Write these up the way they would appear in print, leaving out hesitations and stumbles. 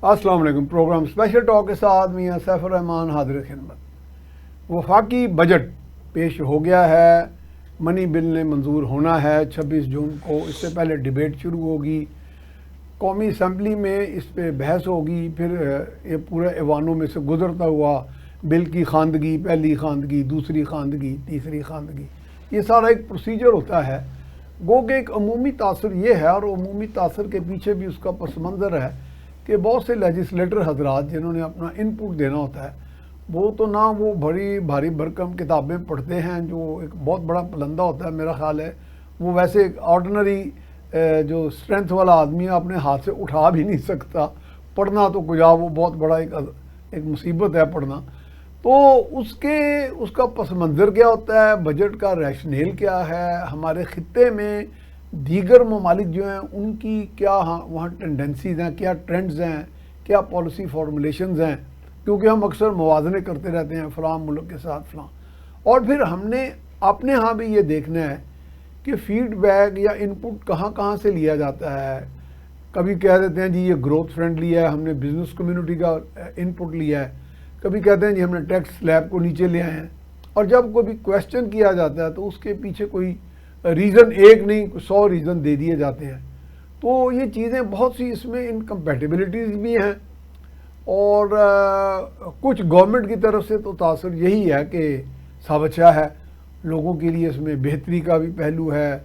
السلام علیکم. Programme special talk کے ساتھ میاں سیف الرحمان حاضر خدمت. وفاقی بجٹ پیش ہو گیا ہے, منی بل نے منظور ہونا ہے 26 جون کو. اس سے پہلے ڈیبیٹ شروع ہوگی, قومی اسمبلی میں اس پہ بحث ہوگی, پھر یہ پورے ایوانوں میں سے گزرتا ہوا بل کی خواندگی, پہلی خواندگی, دوسری خواندگی, تیسری خواندگی, یہ سارا ایک پروسیجر ہوتا ہے. گو کہ ایک عمومی تاثر یہ ہے, اور عمومی تاثر کے پیچھے بھی اس کا پس منظر ہے کہ بہت سے لیجسلیٹر حضرات جنہوں نے اپنا ان پٹ دینا ہوتا ہے, وہ تو نہ وہ بڑی بھاری بھرکم کتابیں پڑھتے ہیں جو ایک بہت بڑا پلندہ ہوتا ہے. میرا خیال ہے وہ ویسے ایک آرڈنری جو اسٹرینتھ والا آدمی ہے اپنے ہاتھ سے اٹھا بھی نہیں سکتا. پڑھنا تو کجا, وہ بہت بڑا ایک مصیبت ہے پڑھنا. تو اس کا پس منظر کیا ہوتا ہے, بجٹ کا ریشنیل کیا ہے, ہمارے خطے میں دیگر ممالک جو ہیں ان کی کیا وہاں ٹینڈنسیز ہیں, کیا ٹرینڈز ہیں, کیا پالیسی فارمولیشنز ہیں, کیونکہ ہم اکثر موازنے کرتے رہتے ہیں فلاں ملک کے ساتھ فلاں. اور پھر ہم نے اپنے ہاں بھی یہ دیکھنا ہے کہ فیڈ بیک یا ان پٹ کہاں سے لیا جاتا ہے. کبھی کہہ دیتے ہیں جی یہ گروتھ فرینڈلی ہے, ہم نے بزنس کمیونٹی کا ان پٹ لیا ہے. کبھی کہتے ہیں جی ہم نے ٹیکس سلیب کو نیچے لے آئے ہیں. اور جب کوئی کویسچن کیا جاتا ہے تو اس کے پیچھے کوئی ریزن ایک نہیں 100 ریزن دے دیے جاتے ہیں. تو یہ چیزیں بہت سی اس میں انکمپیٹیبلٹیز بھی ہیں, اور کچھ گورنمنٹ کی طرف سے تو تاثر یہی ہے کہ سب اچھا ہے, لوگوں کے لیے اس میں بہتری کا بھی پہلو ہے,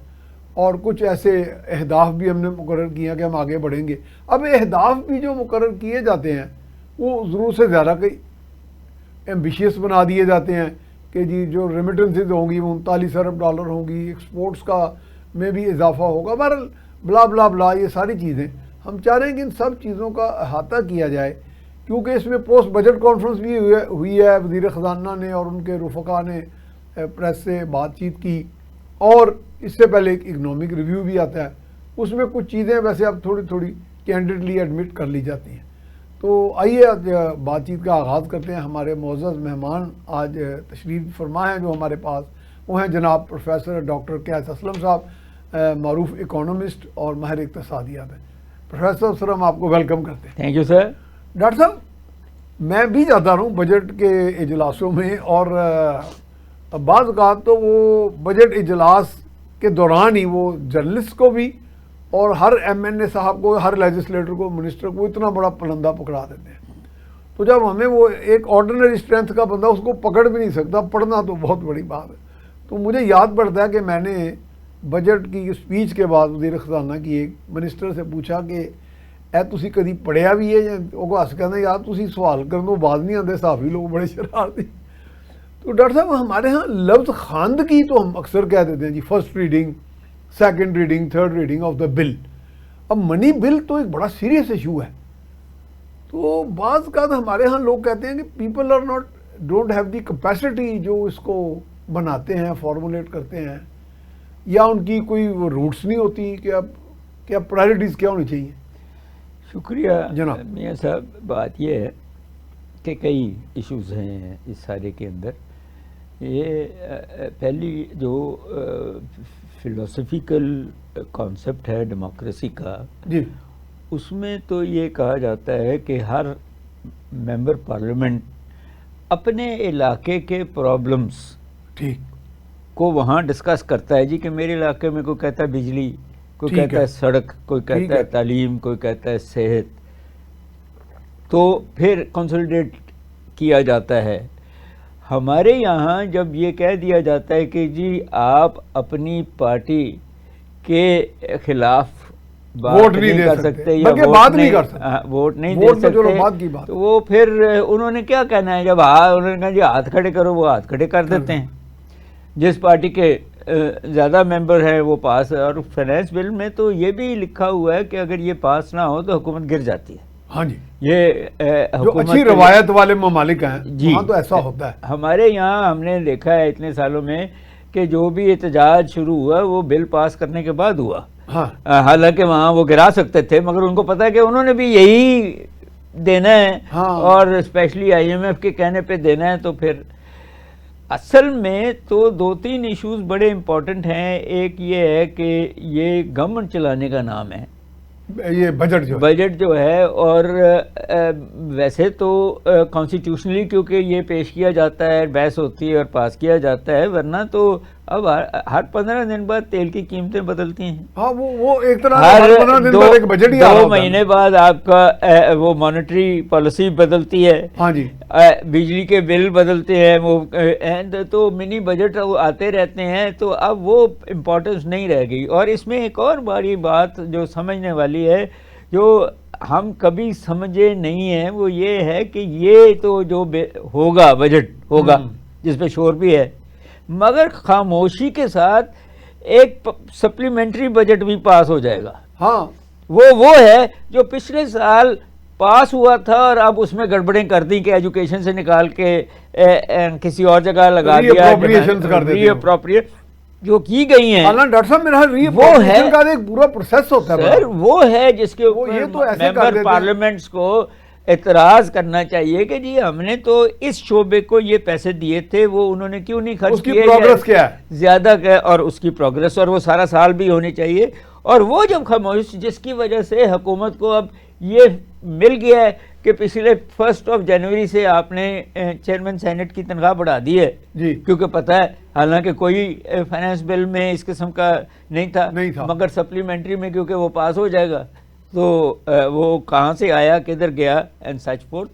اور کچھ ایسے اہداف بھی ہم نے مقرر کیا کہ ہم آگے بڑھیں گے. اب اہداف بھی جو مقرر کیے جاتے ہیں وہ ضرورت سے زیادہ کئی ایمبیشیس بنا دیے جاتے ہیں کہ جی جو ریمیٹنسز ہوں گی وہ 39 ارب ڈالر ہوں گی, ایکسپورٹس کا میں بھی اضافہ ہوگا, بہرحال بلا بلا بلا یہ ساری چیزیں. ہم چاہ رہے ہیں کہ ان سب چیزوں کا احاطہ کیا جائے, کیونکہ اس میں پوسٹ بجٹ کانفرنس بھی ہوئی ہے. وزیر خزانہ نے اور ان کے رفقا نے پریس سے بات چیت کی, اور اس سے پہلے ایک اکنامک ریویو بھی آتا ہے. اس میں کچھ چیزیں ویسے اب تھوڑی کینڈیڈلی ایڈمٹ کر لی جاتی ہیں. تو آئیے بات چیت کا آغاز کرتے ہیں. ہمارے معزز مہمان آج تشریف فرما ہیں جو ہمارے پاس, وہ ہیں جناب پروفیسر ڈاکٹر قیس اسلم صاحب, معروف اکانومسٹ اور ماہر اقتصادیات ہیں. پروفیسر اسلم آپ کو ویلکم کرتے ہیں. Thank you sir. ڈاکٹر صاحب, میں بھی جاتا رہوں بجٹ کے اجلاسوں میں, اور بعض اوقات تو وہ بجٹ اجلاس کے دوران ہی وہ جرنلسٹ کو بھی اور ہر ایم این اے صاحب کو, ہر لیجسلیٹر کو, منسٹر کو اتنا بڑا پلندہ پکڑا دیتے ہیں. تو جب ہمیں وہ ایک آرڈنری اسٹرینتھ کا بندہ اس کو پکڑ بھی نہیں سکتا, پڑھنا تو بہت بڑی بات ہے. تو مجھے یاد پڑتا ہے کہ میں نے بجٹ کی اسپیچ کے بعد وزیر خزانہ کی ایک منسٹر سے پوچھا کہ اے تسی کدی پڑھیا بھی ہے, وہ ہس کہنا یار تسی سوال کرنوں باز نہیں آتے, صحافی لوگ بڑے شرارتی. تو ڈاکٹر صاحب ہمارے ہاں لفظ خواندگی تو ہم اکثر کہہ دیتے ہیں جی first reading, second reading, third reading of the bill. اب منی بل تو ایک بڑا سیریس ایشو ہے. تو بعض کا ہمارے ہاں لوگ کہتے ہیں کہ people are don't have the capacity جو اس کو بناتے ہیں, فارمولیٹ کرتے ہیں, یا ان کی کوئی روٹس نہیں ہوتی کہ اب کیا پرائرٹیز کیا ہونی چاہیے. شکریہ جناب. میاں صاحب, بات یہ ہے کہ کئی ایشوز ہیں اس سارے کے اندر. یہ پہلی جو فلسفیکل کانسیپٹ ہے ڈیموکریسی کا, جی, اس میں تو یہ کہا جاتا ہے کہ ہر ممبر پارلیمنٹ اپنے علاقے کے پرابلمز ٹھیک کو وہاں ڈسکس کرتا ہے. جی کہ میرے علاقے میں کوئی کہتا ہے بجلی, کوئی کہتا ہے سڑک, کوئی کہتا ہے تعلیم, کوئی کہتا ہے صحت, تو پھر کنسولیڈیٹ کیا جاتا ہے. ہمارے یہاں جب یہ کہہ دیا جاتا ہے کہ جی آپ اپنی پارٹی کے خلاف ووٹ نہیں کر سکتے یا ووٹ نہیں دے سکتے, تو وہ پھر انہوں نے کیا کہنا ہے, جب انہوں نے کہا جی ہاتھ کھڑے کرو, وہ ہاتھ کھڑے کر دیتے ہیں. جس پارٹی کے زیادہ ممبر ہیں وہ پاس. اور فائنینس بل میں تو یہ بھی لکھا ہوا ہے کہ اگر یہ پاس نہ ہو تو حکومت گر جاتی ہے. ہاں جی, یہ جو اچھی روایت والے ممالک ہیں جی وہاں تو ایسا ہوتا ہے. ہمارے یہاں ہم نے دیکھا ہے اتنے سالوں میں کہ جو بھی احتجاج شروع ہوا وہ بل پاس کرنے کے بعد ہوا. حالانکہ وہاں وہ گرا سکتے تھے, مگر ان کو پتا ہے کہ انہوں نے بھی یہی دینا ہے, اور اسپیشلی آئی ایم ایف کے کہنے پہ دینا ہے. تو پھر اصل میں تو 2-3 ایشوز بڑے امپورٹنٹ ہیں. ایک یہ ہے کہ یہ گورنمنٹ چلانے کا نام ہے, یہ بجٹ جو ہے. اور ویسے تو کانسٹیٹیوشنلی کیونکہ یہ پیش کیا جاتا ہے, بحث ہوتی ہے اور پاس کیا جاتا ہے, ورنہ تو اب ہر 15 دن بعد تیل کی قیمتیں بدلتی ہیں. ہاں وہ ایک طرح ہر 15 دن بعد ایک بجٹ ہی آ رہا ہوتا ہے. 2 مہینے بعد آپ کا وہ مانیٹری پالیسی بدلتی ہے. ہاں جی, بجلی کے بل بدلتے ہیں, وہ تو منی بجٹ آتے رہتے ہیں. تو اب وہ امپورٹنس نہیں رہ گئی. اور اس میں ایک اور بڑی بات جو سمجھنے والی ہے, جو ہم کبھی سمجھے نہیں ہیں, وہ یہ ہے کہ یہ تو جو ہوگا بجٹ ہوگا جس پہ شور بھی ہے, مگر خاموشی کے ساتھ ایک سپلیمنٹری بجٹ بھی پاس ہو جائے گا. ہاں وہ ہے جو پچھلے سال پاس ہوا تھا اور اب اس میں گڑبڑیں کر دی کہ ایجوکیشن سے نکال کے کسی اور جگہ لگا دیا, ری اپروپریٹ جو کی گئی ہیں. ڈاکٹر صاحب میرا ری اپروپریشن کا ایک پورا پروسیس ہوتا ہے سر, وہ ہے جس کے اوپر ممبر پارلیمنٹس کو اعتراض کرنا چاہیے کہ جی ہم نے تو اس شعبے کو یہ پیسے دیے تھے, وہ انہوں نے کیوں نہیں خرچ کیے, پروگرس کیا ہے زیادہ کیا, اور اس کی پروگرس, اور وہ سارا سال بھی ہونی چاہیے. اور وہ جب خاموش, جس کی وجہ سے حکومت کو اب یہ مل گیا ہے کہ پچھلے 1 جنوری سے آپ نے چیئرمین سینٹ کی تنخواہ بڑھا دی ہے جی, کیونکہ پتہ ہے حالانکہ کوئی فائنانس بل میں اس قسم کا نہیں تھا, مگر سپلیمنٹری میں کیونکہ وہ پاس ہو جائے گا تو وہ کہاں سے آیا, کدھر گیا, اینڈ سچ فورتھ.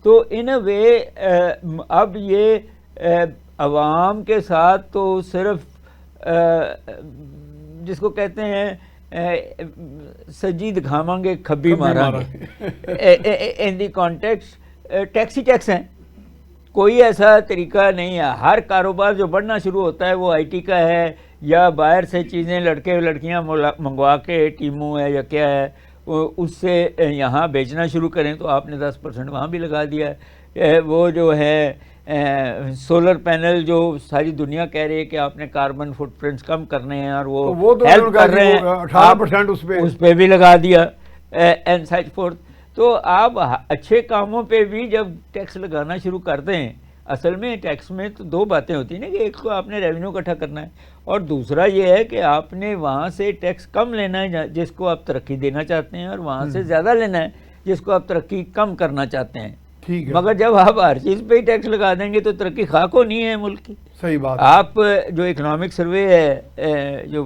تو ان اے وے اب یہ عوام کے ساتھ تو صرف جس کو کہتے ہیں سجی دکھاواں گے کھبی ماراں گے, ان دی کانٹیکسٹ ٹیکس ہی ٹیکس ہیں, کوئی ایسا طریقہ نہیں ہے. ہر کاروبار جو بڑھنا شروع ہوتا ہے وہ آئی ٹی کا ہے, یا باہر سے چیزیں لڑکے لڑکیاں منگوا کے ٹیموں ہے یا کیا ہے, اس سے یہاں بیچنا شروع کریں تو آپ نے 10% وہاں بھی لگا دیا ہے. وہ جو ہے سولر پینل جو ساری دنیا کہہ رہی ہے کہ آپ نے کاربن فٹ پرنٹس کم کرنے ہیں, اور وہ ہیلپ کر رہے ہیں, 18% اس پہ بھی لگا دیا, اینڈ سچ فورتھ. تو آپ اچھے کاموں پہ بھی جب ٹیکس لگانا شروع کرتے ہیں, اصل میں ٹیکس میں تو 2 باتیں ہوتی ہیں نا, کہ ایک تو آپ نے ریونیو اکٹھا کرنا ہے, اور دوسرا یہ ہے کہ آپ نے وہاں سے ٹیکس کم لینا ہے جس کو آپ ترقی دینا چاہتے ہیں, اور وہاں سے زیادہ لینا ہے جس کو آپ ترقی کم کرنا چاہتے ہیں. مگر جب آپ ہر چیز پہ ہی ٹیکس لگا دیں گے تو ترقی خاک ہونی ہے ملک کی. صحیح بات. آپ جو اکنامک سروے ہے جو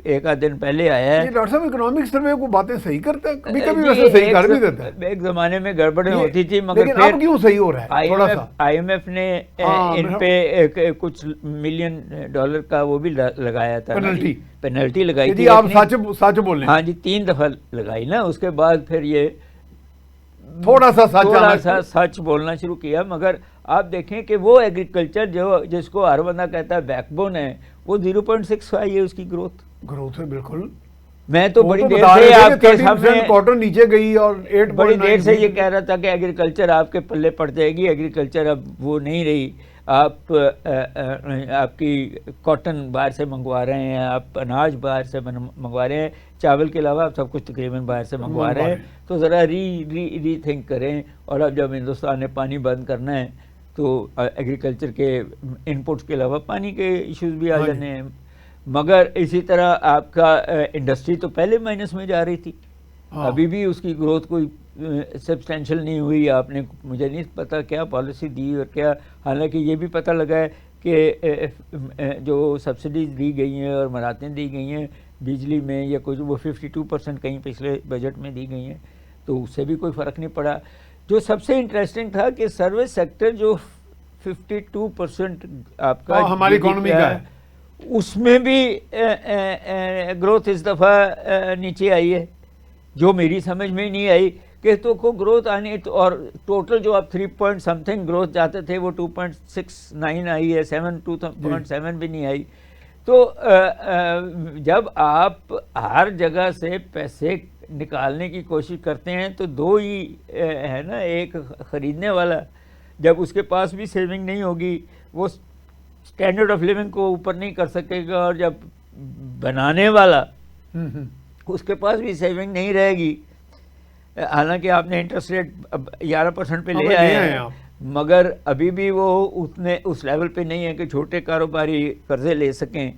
1 دن پہلے آیا ہے, ڈاکٹر صاحب اکنامک سروے کو باتیں صحیح کرتا ہے, کبھی کبھی ویسے صحیح کر بھی دیتا ہے. ایک زمانے میں گڑبڑیں ہوتی تھی, مگر لیکن اب کیوں صحیح ہو رہا ہے تھوڑا سا. آئی ایم ایف نے ان پہ کچھ ملین ڈالر کا وہ بھی لگایا تھا, پینلٹی لگائی تھی. آپ سچ بول رہے ہیں. ہاں جی, 3 دفعہ لگائی نا, اس کے بعد پھر یہ تھوڑا سا سچ بولنا شروع کیا. مگر آپ دیکھیں کہ وہ ایگریکلچر جس کو ہر بندہ کہتا ہے بیک بون ہے, وہ 0.65 ہے اس کی گروتھ ہے. بالکل, میں تو بڑی دیر سے آپ کے سامنے کاٹن نیچے گئی, اور 8 بڑی دیر سے یہ کہہ رہا تھا کہ ایگریکلچر آپ کے پلے پڑ جائے گی. ایگریکلچر اب وہ نہیں رہی. آپ کی کاٹن باہر سے منگوا رہے ہیں, آپ اناج باہر سے منگوا رہے ہیں, چاول کے علاوہ آپ سب کچھ تقریباً باہر سے منگوا رہے ہیں. تو ذرا ری تھنک کریں. اور اب جب ہندوستان نے پانی بند کرنا ہے تو ایگریکلچر کے انپٹس کے علاوہ پانی کے ایشوز بھی آ جانے ہیں. مگر اسی طرح آپ کا انڈسٹری تو پہلے مائنس میں جا رہی تھی, ابھی بھی اس کی گروتھ کوئی سبسٹینشل نہیں ہوئی. آپ نے, مجھے نہیں پتا کیا پالیسی دی اور کیا, حالانکہ یہ بھی پتہ لگا ہے کہ جو سبسڈیز دی گئی ہیں اور مراحتیں دی گئی ہیں بجلی میں یا کچھ, وہ 52% کہیں پچھلے بجٹ میں دی گئی ہیں, تو اس سے بھی کوئی فرق نہیں پڑا. جو سب سے انٹرسٹنگ تھا کہ سروس سیکٹر جو 52% آپ کا ہماری اکانومی کا ہے, اس میں بھی گروتھ اس دفعہ نیچے آئی ہے, جو میری سمجھ میں نہیں آئی کہ تو کو گروتھ آنی, اور ٹوٹل جو آپ 3 سمتھنگ گروتھ چاہتے تھے وہ 2.69 آئی ہے, 2.7 بھی نہیں آئی. تو جب آپ ہر جگہ سے پیسے نکالنے کی کوشش کرتے ہیں تو 2 ہی ہے نا, ایک خریدنے والا جب اس کے پاس بھی سیونگ نہیں ہوگی وہ اسٹینڈرڈ آف لیونگ کو اوپر نہیں کر سکے گا, اور جب بنانے والا اس کے پاس بھی سیونگ نہیں رہے گی. حالانکہ آپ نے انٹرسٹ ریٹ 11% پہ لے آئے ہیں, مگر ابھی بھی وہ اتنے اس لیول پہ نہیں ہے کہ چھوٹے کاروباری قرضے لے سکیں.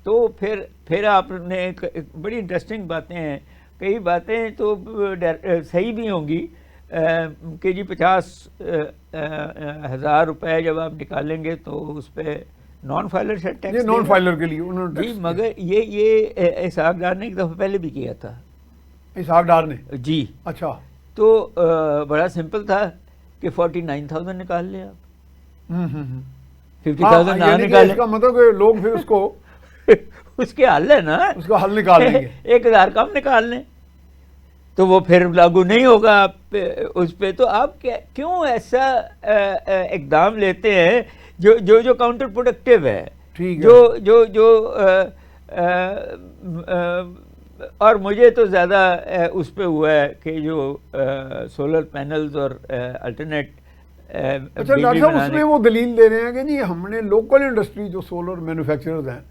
تو پھر آپ نے بڑی انٹرسٹنگ باتیں ہیں. کئی باتیں تو صحیح بھی ہوں گی کہ جی 50,000 روپے جب آپ نکالیں گے تو اس پہ نان فائلر سے ٹیکس، یہ نان فائلر کے لیے انہوں نے جی، مگر یہ اسحاق ڈار نے ایک دفعہ پہلے بھی کیا تھا، اسحاق ڈار نے، جی، اچھا، تو بڑا سمپل تھا کہ 49,000 نکال لیں آپ، 50,000 نہ یعنی کہ نکالیں، اس کا مطلب کہ لوگ پھر اس کو اس کے حل ہے نا، اس کا حل نکال لیں گے، 1,000 کم نکال لیں تو وہ پھر لاگو نہیں ہوگا آپ پہ، اس پہ. تو آپ کیوں ایسا اقدام لیتے ہیں جو کاؤنٹر پروڈکٹیو ہے، ٹھیک ہے، جو اور مجھے تو زیادہ اس پہ ہوا ہے کہ جو سولر پینلز اور الٹرنیٹ اچھا ڈاکٹر صاحب اس میں وہ دلیل دے رہے ہیں کہ جی ہم نے لوکل انڈسٹری جو سولر مینوفیکچررز ہیں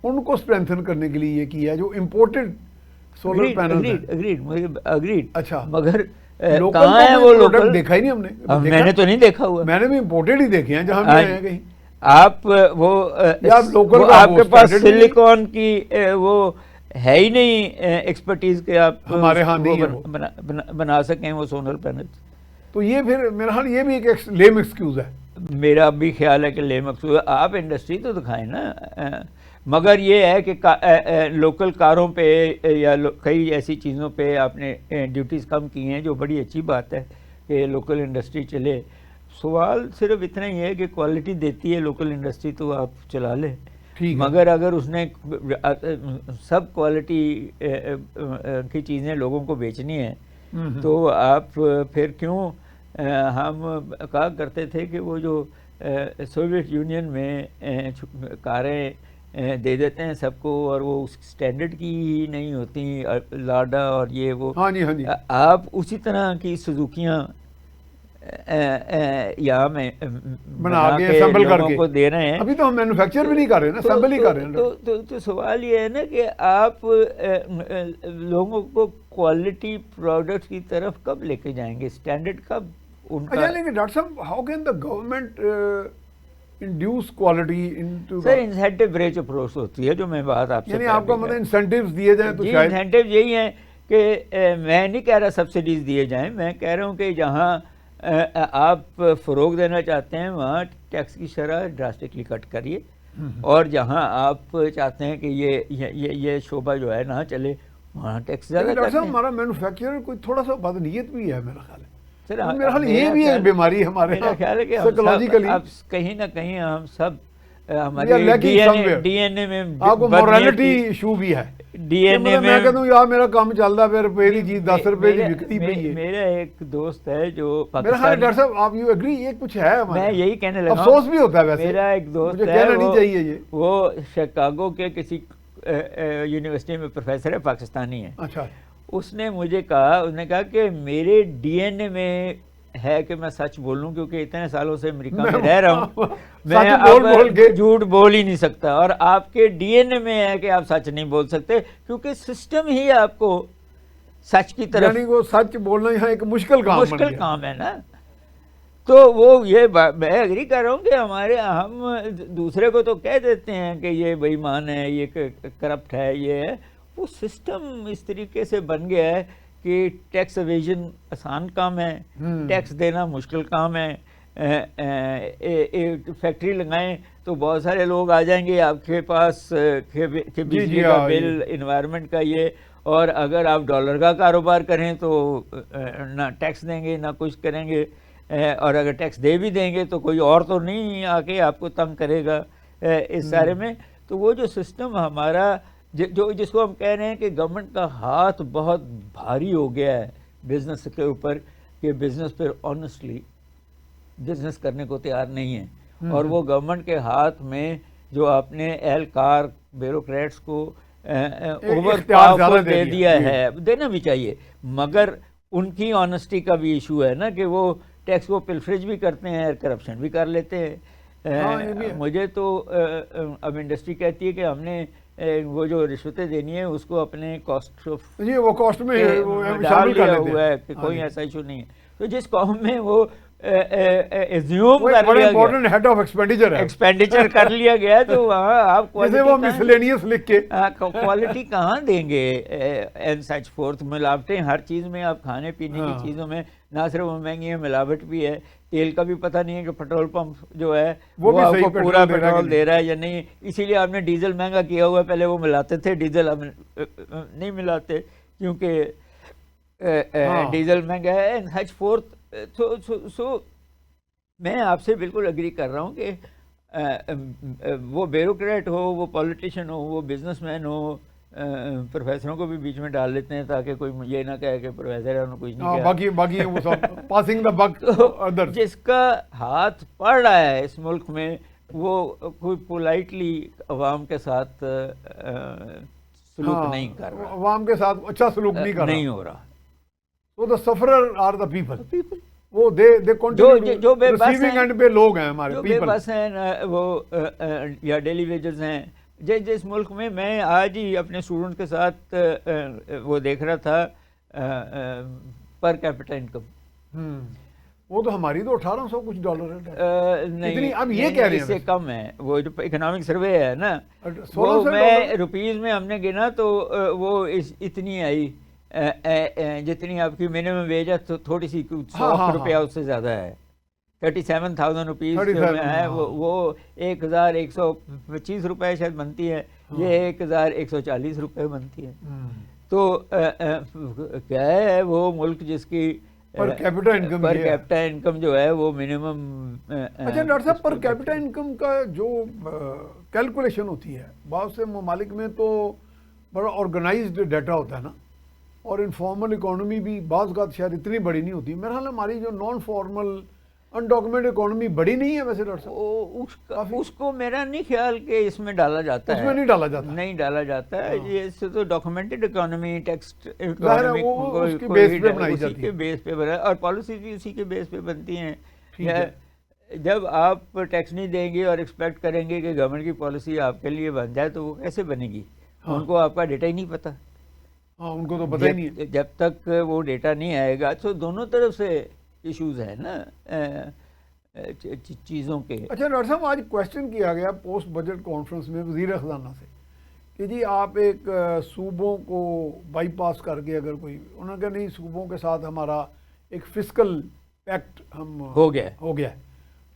ان کو اسٹرینتھن کرنے کے لیے یہ کیا ہے، جو امپورٹڈ سولر پینل اگریڈ، اچھا، مگر لوکل کہاں ہے وہ لوکل؟ دیکھا ہی نہیں ہم نے، میں نے تو نہیں دیکھا ہوا، میں نے بھی امپورٹڈ ہی دیکھے ہیں جہاں بھی گئے ہیں کہیں. آپ وہ آپ کے پاس سلیکون کی وہ ہے ہی نہیں ایکسپرٹیز کہ آپ ہمارے ہاں نہیں ہے بنا سکیں وہ سولر پینل. تو یہ پھر میرا خیال یہ بھی ایک لیم ایکسکیوز ہے. میرا بھی خیال ہے کہ لیم ایکسکیوز ہے. آپ انڈسٹری تو دکھائیں نا، مگر یہ ہے کہ لوکل کاروں پہ یا کئی ایسی چیزوں پہ آپ نے ڈیوٹیز کم کی ہیں، جو بڑی اچھی بات ہے کہ لوکل انڈسٹری چلے. سوال صرف اتنا ہی ہے کہ کوالٹی دیتی ہے لوکل انڈسٹری تو آپ چلا لیں، مگر اگر اس نے سب کوالٹی کی چیزیں لوگوں کو بیچنی ہیں تو آپ پھر کیوں، ہم کہا کرتے تھے کہ وہ جو سوویت یونین میں کاریں دے دیتے ہیں سب کو اور وہ اس اسٹینڈرڈ کی ہی نہیں ہوتی، لاڈا اور یہ وہ، آپ اسی طرح کی سزوکیاں یہاں میں بنا کے لوگوں کو دے رہے ہیں. ابھی تو ہم مینوفیکچر بھی نہیں کر رہے نا، اسمبل ہی کر رہے ہیں. تو سوال یہ ہے نا کہ آپ لوگوں کو کوالٹی پروڈکٹ کی طرف کب لے کے جائیں گے، اسٹینڈرڈ کب ان کا؟ لیکن ڈاکٹر صاحب how can the government induce quality into? Sir incentive reach approach ہوتی ہے جو میں بات آپ سے، یعنی آپ کا مطلب انسینٹیوز دیے جائیں تو شاید. انسینٹیو یہی ہیں کہ میں نہیں کہہ رہا سبسڈیز دیے جائیں، میں کہہ رہا ہوں کہ جہاں آپ فروغ دینا چاہتے ہیں وہاں ٹیکس کی شرح ڈراسٹکلی کٹ کریے، اور جہاں آپ چاہتے ہیں کہ یہ شعبہ جو ہے نہ چلے وہاں ٹیکس زیادہ ڈاکٹر صاحب کریں. ہمارا مینوفیکچرر کوئی تھوڑا سا بدنیت بھی ہے میرا خیال ہے. سر میرا خیال یہ بھی ایک بیماری ہمارے، میرا خیال ہے کہ اب کہیں نہ کہیں ہم سب ہمارے ڈی این اے میں آپ کو مورالٹی ایشو بھی ہے. ڈی این اے میں میں کہتا ہوں یار میرا کام چل رہا ہے، روپے کی چیز 10 روپے کی بکتی پئی ہے. میرا ایک دوست ہے جو میرا خیال ہے ڈاکٹر صاحب آپ یو ایگری یہ کچھ ہے، میں یہی کہنے لگا، افسوس بھی ہوتا ہے ویسے. میرا ایک دوست مجھے ہے، کہنا نہیں چاہیے یہ، وہ شکاگو کے کسی یونیورسٹی میں پروفیسر ہے، پاکستانی ہے. اچھا، اس نے مجھے کہا، اس نے کہا کہ میرے ڈی این اے میں ہے کہ میں سچ بولوں، کیونکہ اتنے سالوں سے امریکہ میں رہ رہا ہوں، میں اب جھوٹ بول ہی نہیں سکتا، اور آپ کے ڈی این اے میں ہے کہ آپ سچ نہیں بول سکتے کیونکہ سسٹم ہی آپ کو سچ کی طرف، یعنی وہ سچ بولنا یہاں ایک مشکل کام ہے نا. تو وہ یہ میں ایگری کر رہا ہوں کہ ہم دوسرے کو تو کہہ دیتے ہیں کہ یہ بے ایمان ہے، یہ کرپٹ ہے، یہ ہے، وہ سسٹم اس طریقے سے بن گیا ہے کہ ٹیکس ایویژن آسان کام ہے، ٹیکس دینا مشکل کام ہے. فیکٹری لگائیں تو بہت سارے لوگ آ جائیں گے آپ کے پاس کہ بجلی کا بل، انوائرمنٹ کا یہ، اور اگر آپ ڈالر کا کاروبار کریں تو نہ ٹیکس دیں گے نہ کچھ کریں گے، اور اگر ٹیکس دے بھی دیں گے تو کوئی اور تو نہیں آ کے آپ کو تنگ کرے گا اس سارے میں. تو وہ جو سسٹم ہمارا جس کو ہم کہہ رہے ہیں کہ گورنمنٹ کا ہاتھ بہت بھاری ہو گیا ہے بزنس کے اوپر، کہ بزنس پھر آنیسٹلی بزنس کرنے کو تیار نہیں ہے، اور وہ گورنمنٹ کے ہاتھ میں جو آپ نے اہلکار بیوروکریٹس کو اوور پاور دے دیا ہے، دینا بھی چاہیے، مگر ان کی آنیسٹی کا بھی ایشو ہے نا کہ وہ ٹیکس کو پلفریج بھی کرتے ہیں اور کرپشن بھی کر لیتے ہیں. مجھے تو اب انڈسٹری کہتی ہے کہ ہم نے وہ جو رشوتیں دینی ہے اس کو اپنے کاسٹ وہ کاسٹ میں ڈال دیا ہوا ہے کہ کوئی ایسا ایشو نہیں ہے. تو جس قوم میں وہ ایزیوم وہ کر بڑا لیا گیا, امپورٹنٹ ہیڈ آف ایکسپینڈیچر ہے ایکسپینڈیچر کر لیا گیا, تو وہاں آپ جسے وہ مسلینیس لکھ کے کوالٹی کہاں دیں گے اینڈ سچ فورتھ. ملاوٹیں ہر چیز میں, آپ کھانے پینے کی چیزوں میں نہ صرف وہ مہنگی ہے, ملاوٹ بھی ہے. تیل کا بھی پتہ نہیں ہے کہ پیٹرول پمپ جو ہے وہ آپ کو پورا پیٹرول دے رہا ہے یا نہیں. اسی لیے آپ نے ڈیزل مہنگا کیا ہوا ہے. پہلے وہ ملاتے تھے ڈیزل, اب نہیں ملاتے کیونکہ ڈیزل مہنگا ہے اینڈ سچ فورتھ. سو میں آپ سے بالکل اگری کر رہا ہوں کہ وہ بیوروکریٹ ہو, وہ پولیٹیشین ہو, وہ بزنس مین ہو, پروفیسروں کو بھی بیچ میں ڈال لیتے ہیں تاکہ کوئی یہ نہ کہے کہ پروفیسر ہے, انہوں کچھ نہیں کہا. باقی وہ سب پاسنگ دا بک ادر. جس کا ہاتھ پڑ رہا ہے اس ملک میں وہ کوئی پولائٹلی عوام کے ساتھ سلوک نہیں کر رہا, عوام کے ساتھ اچھا سلوک نہیں کر رہا, نہیں ہو رہا. So the sufferer are the people. وہ جو بے بس ریسیونگ اینڈ پہ لوگ ہیں ہمارے, جو بے بس ہیں وہ یا ڈیلی ویجز ہیں. جس ملک میں آج ہی اپنے اسٹوڈنٹ کے ساتھ وہ دیکھ رہا تھا پر کیپٹا انکم, وہ تو ہماری تو $1800 کچھ ہے. نہیں, اب یہ کہہ رہے ہیں اس سے کم ہے. وہ جو اکنامک سروے ہے نا, وہ میں روپیز میں ہم نے گنا تو وہ اتنی آئی جتنی آپ کی منیمم ویج ہے, تھوڑی سی $100 اس سے زیادہ ہے. 37,000 روپیز ہے, وہ 1,125 روپے شاید بنتی ہے, یہ 1,140 روپے بنتی ہے. تو کیا ہے وہ ملک جس کی پر کیپٹا انکم جو ہے وہ منیمم. اچھا ڈاکٹر صاحب, پر کیپٹا انکم کا جو کیلکولیشن ہوتی ہے بہت سے ممالک میں تو بڑا آرگنائزڈ ڈیٹا ہوتا ہے نا, اور انفارمل اکانومی بھی بعض اوقات شاید اتنی بڑی نہیں ہوتی. میرا خیال ہے ہماری جو نان فارمل انڈاکومنٹ اکانومی بڑی نہیں ہے ویسے ڈاکٹر صاحب. اس کو میرا نہیں خیال کہ اس میں ڈالا جاتا ہے. اس میں نہیں ڈالا جاتا, نہیں ڈالا جاتا ہے. یہ تو ڈاکومنٹڈ اکانومی, ٹیکسٹ اکانومی کے بیس پہ بنائی جاتی ہے, بیس پہ بنا, اور پالیسی بھی اسی کے بیس پہ بنتی ہیں. جب آپ ٹیکس نہیں دیں گے اور ایکسپیکٹ کریں گے کہ گورنمنٹ کی پالیسی آپ کے لیے بن جائے تو وہ کیسے بنے گی؟ ان کو آپ کا ڈیٹا ہی نہیں پتہ. ان کو تو پتہ ہی نہیں ہے. جب تک وہ ڈیٹا نہیں آئے گا تو دونوں طرف سے ایشوز ہیں نا چیزوں کے. اچھا ڈاکٹر صاحب, آج کویشچن کیا گیا پوسٹ بجٹ کانفرنس میں وزیر خزانہ سے کہ جی آپ ایک صوبوں کو بائی پاس کر کے اگر کوئی, انہوں نے کہا نہیں صوبوں کے ساتھ ہمارا ایک فسکل پیکٹ ہم ہو گیا,